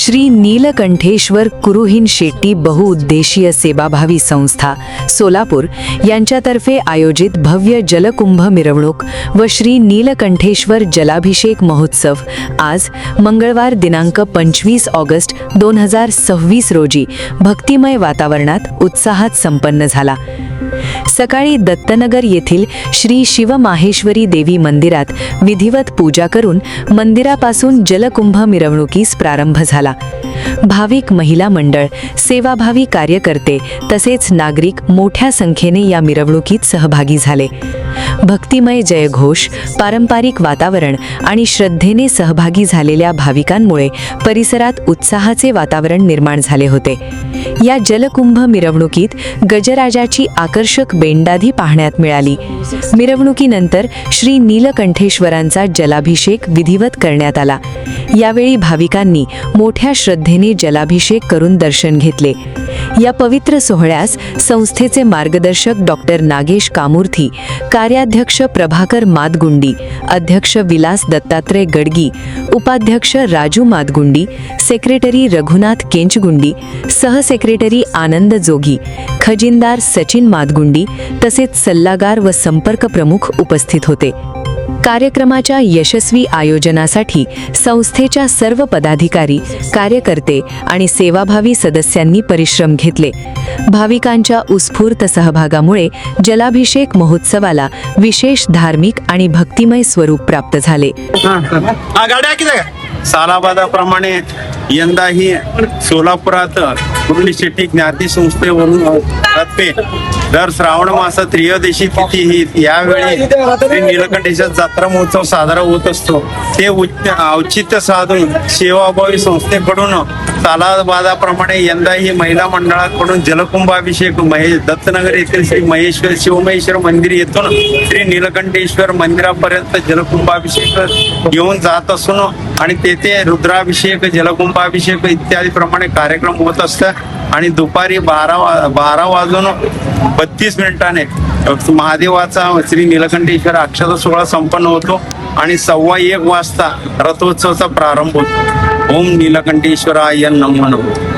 श्री नीलकंठेश्वर कुरुहीन शेट्टी बहुउद्देशीय सेवाभावी संस्था सोलापूर यांच्यातर्फे आयोजित भव्य जलकुंभ मिरवणूक व श्री नीलकंठेश्वर जलाभिषेक महोत्सव आज मंगळवार दिनांक 25 ऑगस्ट 2026 रोजी भक्तिमय वातावरणात उत्साहात संपन्न झाला। सकाळी दत्तनगर येथील श्री शिवमाहेश्वरी देवी मंदिरात विधिवत पूजा करून मंदिरापासून जलकुंभ मिरवणुकीस प्रारंभ झाला। भाविक महिला मंडळ, सेवाभावी कार्यकर्ते तसेच नागरिक मोठ्या संख्येने या मिरवणुकीत सहभागी झाले। भक्तिमय जयघोष, पारंपरिक वातावरण आणि श्रद्धेने सहभागी झालेल्या भाविकांमुळे परिसरात उत्साहाचे वातावरण निर्माण झाले होते। या जलकुंभ मिरवणुकीत गजराजाची आकर्षक बेंडाधी पाहण्यात मिळाली। मिरवणुकीनंतर श्री नीलकंठेश्वरांचा जलाभिषेक विधिवत करण्यात आला। यावेळी भाविकांनी मोठ्या श्रद्धेने जलाभिषेक करून दर्शन घेतले। या पवित्र सोहळ्यास संस्थेचे मार्गदर्शक डॉक्टर नागेश कामुर्थी, कार्याध्यक्ष प्रभाकर मादगुंडी, अध्यक्ष विलास दत्तात्रय गडगी, उपाध्यक्ष राजू मादगुंडी, सेक्रेटरी रघुनाथ केंचगुंडी, सहसेक्रेटरी आनंद जोगी, खजिनदार सचिन मादगुंडी तसेच सल्लागार व संपर्क प्रमुख उपस्थित होते। कार्यक्रमाच्या यशस्वी आयोजनासाठी संस्थेच्या सर्व पदाधिकारी, कार्यकर्ते आणि सेवाभावी सदस्यांनी परिश्रम घेतले। भाविकांच्या उत्स्फूर्त सहभागामुळे जलाभिषेक महोत्सवाला विशेष धार्मिक आणि भक्तिमय स्वरूप प्राप्त झाले। सालाबादाप्रमाणे यंदाही सोलापुरात कुरुहीन शेट्टी ज्ञाती संस्थेवरून तर्फे दर श्रावण मासात त्रयोदशी तिथी ही यावेळी श्री नीलकंठेश्वर जत्रा महोत्सव साजरा होत असतो। ते औचित्य साधून सेवाभावी संस्थेकडून सालाबादाप्रमाणे यंदाही महिला मंडळाकडून जलकुंभाभिषेक दत्तनगर येथील श्री शिवमहेश्वर मंदिर येथून श्री नीलकंठेश्वर मंदिरापर्यंत जलकुंभाभिषेक घेऊन जात असून आणि तेथे रुद्राभिषेक, जलकुंभाभिषेक इत्यादी प्रमाणे कार्यक्रम होत असतात आणि दुपारी 12 वाजून 32 मिनिटाने महादेवाचा श्री नीलकंठेश्वर अक्षता सोहळा संपन्न होतो आणि 1:15 वाजता रथोत्सवाचा प्रारंभ होतो। ओम नीलकंठेश्वराय नमः।